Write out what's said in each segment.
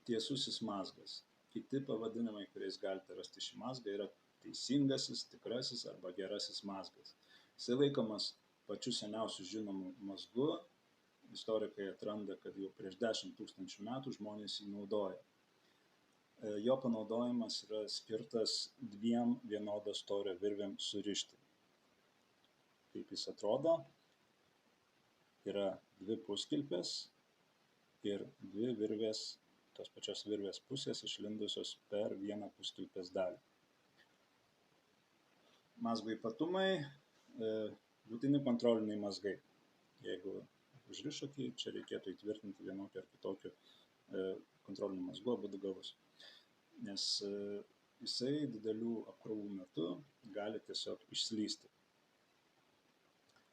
tiesusis mazgas. Kiti pavadinimai, kuriais galite rasti šį mazgą, yra teisingasis, tikrasis arba gerasis mazgas. Jis laikomas pačiu seniausiu žinomu mazgu. Istorikai atranda, kad jau prieš 10 000 metų žmonės jį naudoja. Jo panaudojimas yra skirtas dviem vienodo storio virvėm surišti. Kaip jis atrodo, yra dvi puskilpės ir dvi virvės, tos pačios virvės pusės išlindusios per vieną puskilpės dalį. Mazgo ypatumai - būtini kontroliniai mazgai. Jeigu užrišot jį, čia reikėtų įtvirtinti vienokį ar kitokį kontrolinių mazgų abudu galus. Nes jisai didelių apkrovų metu gali tiesiog išslysti.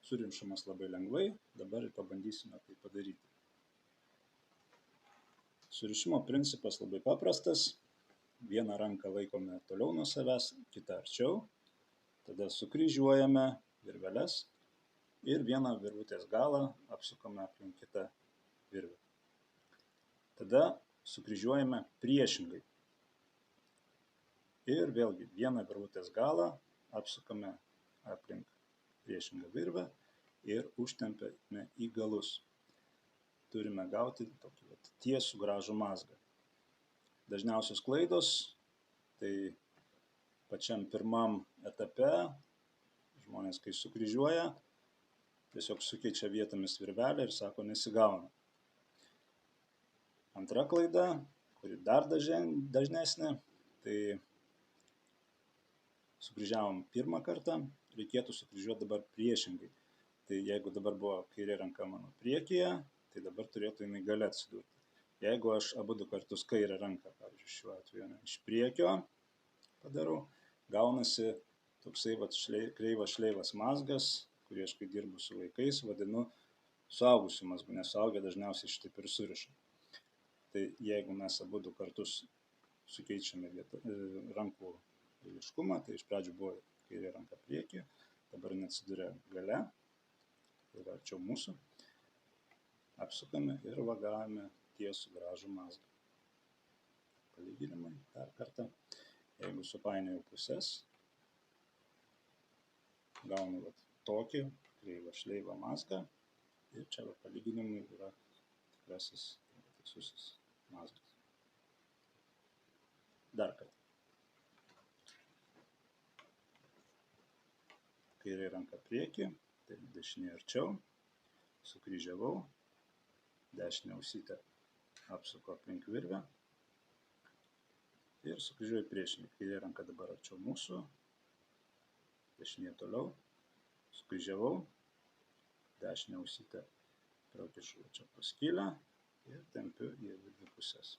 Surinšamas labai lengvai, dabar ir pabandysime tai padaryti. Surišimo principas labai paprastas. Vieną ranką laikome toliau nuo savęs, kitą arčiau. Tada sukryžiuojame virveles ir vieną virvutės galą apsukame aplink kitą virvę. Tada sukryžiuojame priešingai. Ir vėlgi vieną virvutės galą apsukame aplink priešingą virvę ir užtempiame į galus. Turime gauti tokį tiesų gražų mazgą. Dažniausios klaidos, tai pačiam pirmam etape žmonės, kai sukryžiuoja, tiesiog sukeičia vietomis virvelę ir sako, nesigauna. Antra klaida, kuri dar dažnesnė, tai sukryžiavom pirmą kartą, reikėtų sukryžiuoti dabar priešingai. Tai jeigu dabar buvo kairė ranka mano priekyje, tai dabar turėtų jinai gale atsidurti. Jeigu aš abu du kartus kairę ranką, pavyzdžiui, šiuo atveju iš priekio padarau, gaunasi toksai kreivas šleivas mazgas, kurį aš, kai dirbu su vaikais, vadinu suaugusiu mazgu, nes suaugę dažniausiai šitaip ir suriša. Tai jeigu mes abu du kartus sukeičiame rankų eiliškumą, tai iš pradžių buvo kairė ranka priekyje, dabar neatsiduria gale, tai yra arčiau mūsų, apsukame ir gavome tiesų gražų mazgą. Palyginimai dar kartą, jeigu supainiojau pusės, gaunu tokį kreivą šleivą mazgą ir čia palyginimui yra tikrasis tiesusis mazgas. Dar kartą. Kairė ranka priekį, tai dešinė arčiau, sukryžiavau, dešinę ausytę apsuku aplink virvę ir sukryžiuoju priešingai. Kairė ranka dabar arčiau mūsų, dešinė toliau, sukryžiavau, dešinę ausytę prakišu čia po skylę ir tempiu į dvi pusės.